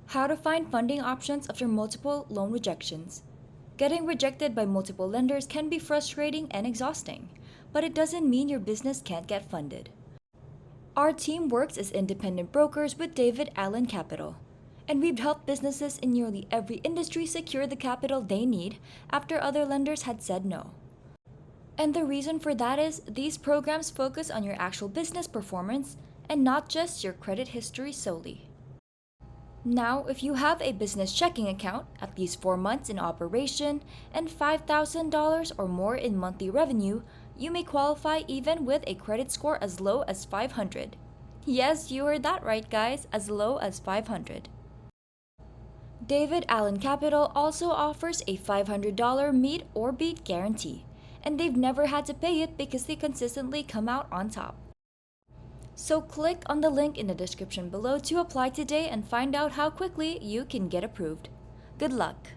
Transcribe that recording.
How to find funding options after multiple loan rejections. Getting rejected by multiple lenders can be frustrating and exhausting, but it doesn't mean your business can't get funded. Our team works as independent brokers with David Allen Capital, and we've helped businesses in nearly every industry secure the capital they need after other lenders had said no. And the reason for that is these programs focus on your actual business performance and not just your credit history solely. Now, if you have a business checking account, at least 4 months in operation, and $5,000 or more in monthly revenue, you may qualify even with a credit score as low as 500. Yes, you heard that right, guys, as low as 500. David Allen Capital also offers a $500 meet or beat guarantee, and they've never had to pay it because they consistently come out on top. So click on the link in the description below to apply today and find out how quickly you can get approved. Good luck!